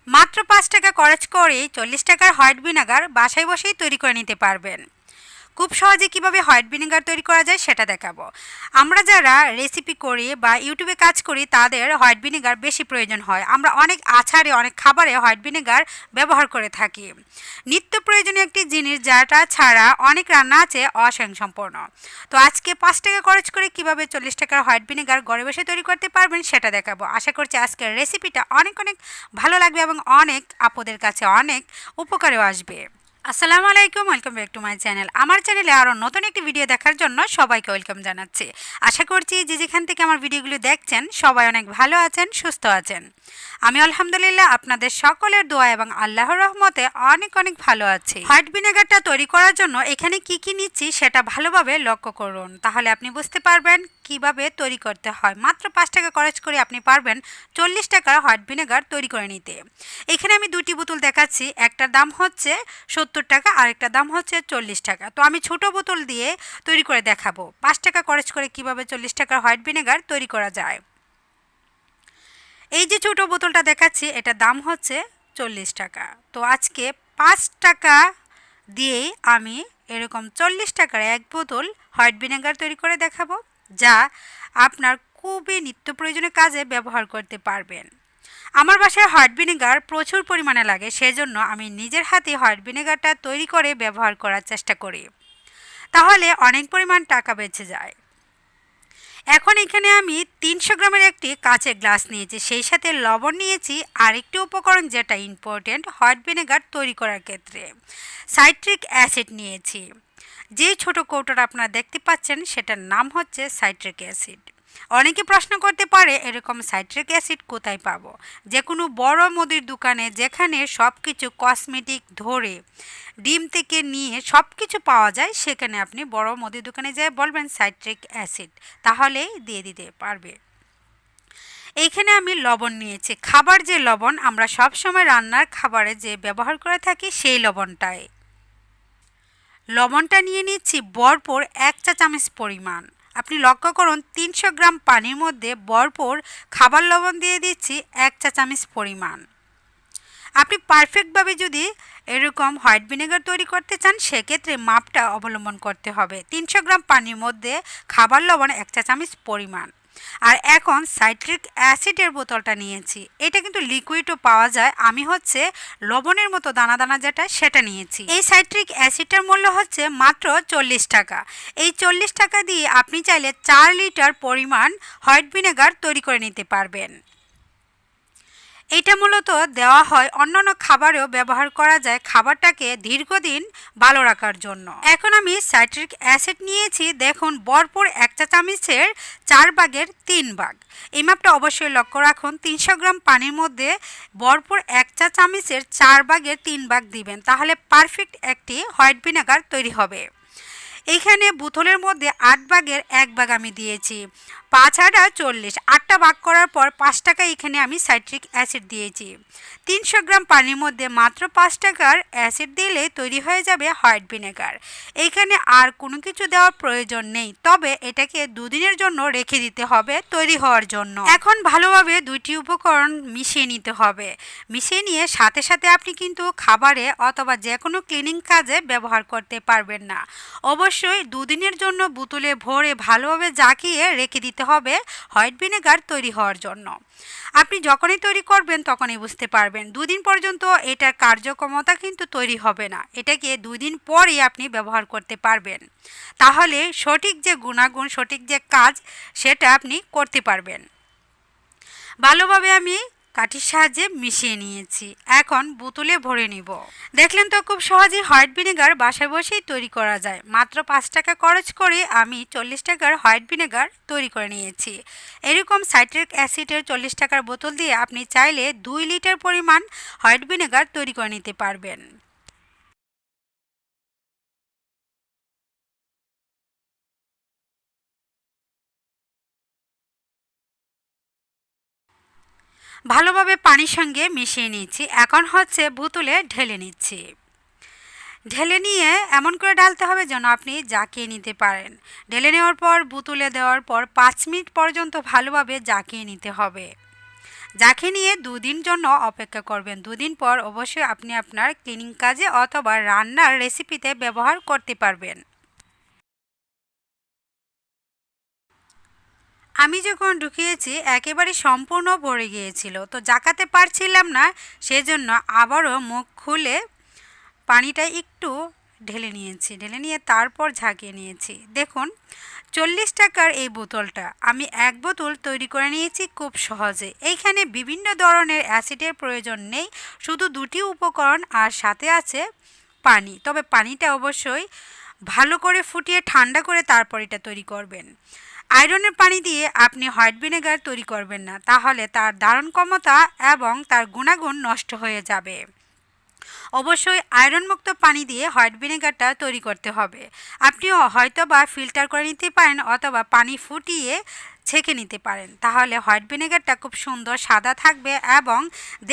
মাত্র ৫ টাকা খরচ করেই ৪০ টাকার হোয়াইট ভিনেগার বাসায় বসেই তৈরি করে নিতে পারবেন। খুব সহজে কিভাবে হোয়াইট ভিনেগার তৈরি করা যায় সেটা দেখাবো। আমরা যারা রেসিপি করি বা ইউটিউবে কাজ করি তাদের হোয়াইট ভিনেগার বেশি প্রয়োজন হয়। আমরা অনেক আচারে অনেক খাবারে হোয়াইট ভিনেগার ব্যবহার করে থাকি। নিত্য প্রয়োজনীয় একটি জিনিস যেটা ছাড়া অনেক রান্না আছে অস্বয়ংসম্পূর্ণ। তো আজকে ৫ টাকা খরচ করে কিভাবে ৪০ টাকার হোয়াইট ভিনেগার ঘরে বসে তৈরি করতে পারবেন সেটা দেখাবো। আশা করছি আজকের রেসিপিটা অনেক অনেক ভালো লাগবে এবং অনেক আপুদের কাছে অনেক উপকারেও আসবে। আসসালামু আলাইকুম, welcome back to my channel. আমার চ্যানেলে আরও নতুন একটি ভিডিও দেখার জন্য সবাইকে ওয়েলকাম জানাচ্ছি। আশা করছি যে যেখান থেকে আমার ভিডিওগুলো দেখছেন সবাই অনেক ভালো আছেন, সুস্থ আছেন। আমি আলহামদুলিল্লাহ আপনাদের সকলের দোয়া এবং আল্লাহর রহমতে অনেক অনেক ভালো আছি। হোয়াইট ভিনেগারটা তৈরি করার জন্য এখানে কি কি নিচ্ছি সেটা ভালোভাবে লক্ষ্য করুন, তাহলে আপনি বুঝতে পারবেন কিভাবে তৈরি করতে হয়। মাত্র ৫ টাকা খরচ করে আপনি পারবেন ৪০ টাকার হোয়াইট ভিনেগার তৈরি করে নিতে। এখানে আমি দুটি বোতল দেখাচ্ছি, একটার দাম হচ্ছে ৭০ টাকা আর একটা দাম হচ্ছে ৪০ টাকা। তো আমি ছোট বোতল দিয়ে তৈরি করে দেখাবো ৫ টাকা খরচ করে কিভাবে ৪০ টাকার হোয়াইট ভিনেগার তৈরি করা যায়। এই যে ছোট বোতলটা দেখাচ্ছি এটার দাম হচ্ছে ৪০ টাকা। তো আজকে ৫ টাকা দিয়েই আমি এরকম ৪০ টাকার এক বোতল হোয়াইট ভিনেগার তৈরি করে দেখাবো, যা আপনার খুবই নিত্য প্রয়োজনীয় কাজে ব্যবহার করতে পারবেন। আমার বাসায় হোয়াইট ভিনেগার প্রচুর পরিমাণে লাগে, সেজন্য আমি নিজের হাতে হোয়াইট ভিনেগারটা তৈরি করে ব্যবহার করার চেষ্টা করি, তাহলে অনেক পরিমাণ টাকা বেঁচে যায়। এখন এখানে আমি ৩০০ গ্রামের একটি কাঁচের গ্লাস নিয়েছি, সেই সাথে লবণ নিয়েছি। আরেকটি উপকরণ যেটা ইম্পর্টেন্ট হোয়াইট ভিনেগার তৈরি করার ক্ষেত্রে, সাইট্রিক অ্যাসিড নিয়েছি। যেই ছোট কৌটোটা আপনারা দেখতে পাচ্ছেন সেটার নাম হচ্ছে সাইট্রিক অ্যাসিড। অনেকে প্রশ্ন করতে পারে এরকম সাইট্রিক অ্যাসিড কোথায় পাবো। যে কোনো বড় মুদির দোকানে যেখানে সব কিছু কসমেটিক ধরে ডিম থেকে নিয়ে সব কিছু পাওয়া যায়, সেখানে আপনি বড় মুদির দোকানে যেয়ে বলবেন সাইট্রিক অ্যাসিড, তাহলেই দিয়ে দিতে পারবে। এইখানে আমি লবণ নিয়েছি, খাবার যে লবণ আমরা সব সময় রান্নার খাবারে যে ব্যবহার করে থাকি সেই লবণটাই। লবণটা নিয়ে নিচ্ছি ভরপুর ১ চা চামচ পরিমাণ। আপনি লক্ষ্য করুন ৩০০ গ্রাম পানির মধ্যে ভরপুর খাবার লবণ দিয়ে দিচ্ছি ১ চা চামচ পরিমাণ। আপনি পারফেক্টভাবে যদি এরকম হোয়াইট ভিনেগার তৈরি করতে চান সেক্ষেত্রে মাপটা অবলম্বন করতে হবে। ৩০০ গ্রাম পানির মধ্যে খাবার লবণ ১ চা চামচ পরিমাণ। আর এখন সাইট্রিক অ্যাসিডের বোতলটা নিয়েছি, এটা কিন্তু লিকুইডও পাওয়া যায়, আমি হচ্ছে লবণের মতো দানা দানা যেটা সেটা নিয়েছি। এই সাইট্রিক অ্যাসিডটার মূল্য হচ্ছে মাত্র ৪০ টাকা। এই ৪০ টাকা দিয়ে আপনি চাইলে ৪ লিটার পরিমাণ হোয়াইট ভিনেগার তৈরি করে নিতে পারবেন। এটা মূলত দেওয়া হয় অন্যান্য খাবারেও ব্যবহার করা যায় খাবারটাকে দীর্ঘদিন ভালো রাখার জন্য। এখন আমি সাইট্রিক অ্যাসিড নিয়েছি, দেখুন ভরপুর ১ চা চামচের ৪ ভাগের ৩ ভাগ। এই মাপটা অবশ্যই লক্ষ্য রাখুন, ৩০০ গ্রাম পানির মধ্যে ভরপুর ১ চা চামচের ৪ ভাগের ৩ ভাগ দিবেন, তাহলে পারফেক্ট একটি হোয়াইট ভিনেগার তৈরি হবে। এইখানে বোতলের মধ্যে ৮ ভাগের ১ ভাগ আমি দিয়েছি, ৫ ৮ ৪০, ৮টা ভাগ করার পর ৫ টাকা এখানে আমি সাইট্রিক অ্যাসিড দিয়েছি। ৩০০ গ্রাম পানির মধ্যে মাত্র ৫ টাকার অ্যাসিড দিলে তৈরি হয়ে যাবে হোয়াইট ভিনেগার। এইখানে আর কোনো কিছু দেওয়ার প্রয়োজন নেই, তবে এটাকে দুদিনের জন্য রেখে দিতে হবে তৈরি হওয়ার জন্য। এখন ভালোভাবে দুইটি উপকরণ মিশিয়ে নিতে হবে। মিশিয়ে নিয়ে সাথে সাথে আপনি কিন্তু খাবারে অথবা যে কোনো ক্লিনিং কাজে ব্যবহার করতে পারবেন না। অবশ্যই দুদিনের জন্য বোতলে ভরে ভালোভাবে জাকিয়ে রেখে দিতে হবে হোয়াইট ভিনেগার তৈরি হওয়ার জন্য। আপনি যখনই তৈরি করবেন তখনই বুঝতে পারবেন, দুদিন পর্যন্ত এটার কার্যক্ষমতা কিন্তু তৈরি হবে না। এটাকে ২ দিন পরই আপনি ব্যবহার করতে পারবেন, তাহলে সঠিক যে গুণাগুণ সঠিক যে কাজ সেটা আপনি করতে পারবেন। ভালোভাবে আমি কাঠির সাহায্যে মিশিয়ে নিয়েছি, এখন বোতলে ভরে নিব। দেখলেন তো খুব সহজেই হোয়াইট ভিনেগার বাসায় বসেই তৈরি করা যায়। মাত্র ৫ টাকা খরচ করে আমি ৪০ টাকার হোয়াইট ভিনেগার তৈরি করে নিয়েছি। এরকম সাইট্রিক অ্যাসিডের ৪০ টাকার বোতল দিয়ে আপনি চাইলে ২ লিটার পরিমাণ হোয়াইট ভিনেগার তৈরি করে নিতে পারবেন। ভালোভাবে পানির সঙ্গে মিশিয়ে নিচ্ছি, এখন হচ্ছে বোতলে ঢেলে নিচ্ছি। ঢেলে নিয়ে এমন করে ঢালতে হবে যেন আপনি জাকিয়ে নিতে পারেন। ঢেলে নেওয়ার পর বোতলে দেওয়ার পর ৫ মিনিট পর্যন্ত ভালোভাবে জাকিয়ে নিতে হবে। যাকে নিয়ে 2 দিন জন্য অপেক্ষা করবেন। 2 দিন পর অবশ্যই আপনি আপনার ক্লিনিং কাজে অথবা রান্নার রেসিপিতে ব্যবহার করতে পারবেন। আমি যখন ঢুকিয়েছি একেবারে সম্পূর্ণ ভরে গিয়েছিল, তো জাকাতে পারছিলাম না, সেজন্য আবারও মুখ খুলে পানিটা একটু ঢেলে নিয়েছি, ঢেলে নিয়ে তারপর ঝাঁকিয়ে নিয়েছি। দেখুন 40 টাকার এই বোতলটা আমি এক বোতল তৈরি করে নিয়েছি খুব সহজে। এইখানে বিভিন্ন ধরনের অ্যাসিডের প্রয়োজন নেই, শুধু 2টি উপকরণ আর সাথে আছে পানি। তবে পানিটা অবশ্যই ভালো করে ফুটিয়ে ঠান্ডা করে তারপর এটা তৈরি করবেন। আয়রনের পানি দিয়ে আপনি হোয়াইট ভিনেগার তৈরি করবেন না, তাহলে তার ধারণ ক্ষমতা এবং তার গুণাগুণ নষ্ট হয়ে যাবে। অবশ্যই আয়রন মুক্ত পানি দিয়ে হোয়াইট ভিনেগারটা তৈরি করতে হবে। আপনিও হয়তো বা ফিল্টার করে নিতে পারেন অথবা পানি ফুটিয়ে ছেঁকে নিতে পারেন, তাহলে হোয়াইট ভিনেগারটা খুব সুন্দর সাদা থাকবে এবং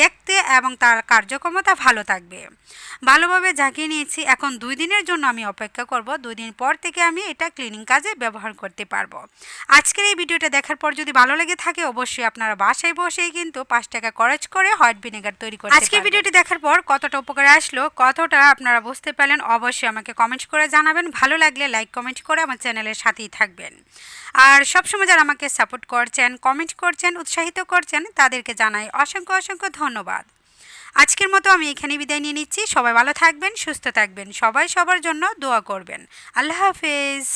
দেখতে এবং তার কার্যক্ষমতা ভালো থাকবে। ভালোভাবে ঝাঁকিয়ে নিয়েছি। এখন 2 দিনের জন্য আমি অপেক্ষা করব। 2 দিন পর থেকে আমি এটা ক্লিনিং কাজে ব্যবহার করতে পারবো। আজকের এই ভিডিওটা দেখার পর যদি ভালো লেগে থাকে অবশ্যই আপনারা বাসায় বসেই কিন্তু 5 টাকা খরচ করে হোয়াইট ভিনেগার তৈরি করতে পারবেন। আজকের ভিডিওটি দেখার পর কতটা উপকারে আসলো, কতটা আপনারা বুঝতে পারলেন অবশ্যই আমাকে কমেন্ট করে জানাবেন। ভালো লাগলে লাইক কমেন্ট করে আমার চ্যানেলের সাথেই থাকবেন। আর সবসময় যারা আমাকে সাপোর্ট করছেন, কমেন্ট করছেন, উৎসাহিত করছেন, তাদেরকে জানাই অসংখ্য অসংখ্য ধন্যবাদ। আজকের মতো আমি এখানে বিদায় নিয়ে নিচ্ছি। সবাই ভালো থাকবেন, সুস্থ থাকবেন, সবাই সবার জন্য দোয়া করবেন। আল্লাহ হাফেজ।